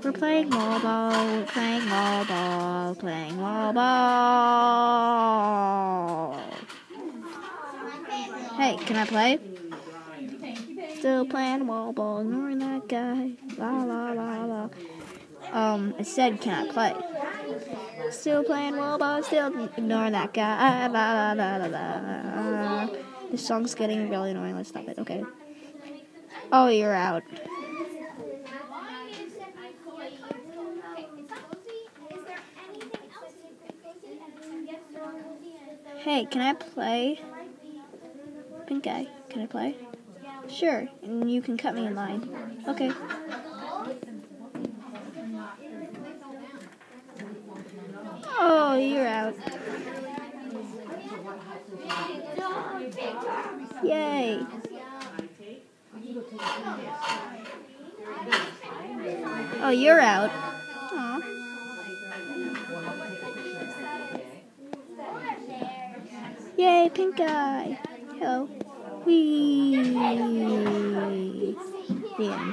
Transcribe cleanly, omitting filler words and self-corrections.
We're playing mobile, we're playing mobile, playing mobile. Hey, can I play? Still playing mobile, ignoring that guy. La la la la. I said, can I play? Still playing mobile, still ignoring that guy. La la la la la. This song's getting really annoying. Let's stop it. Okay. Oh, you're out. Hey, can I play? Pink guy, can I play? Sure, and you can cut me in line. Okay. Oh, you're out. Yay. Oh, you're out. Aw. Yay, pink guy. Hello. Whee. The end.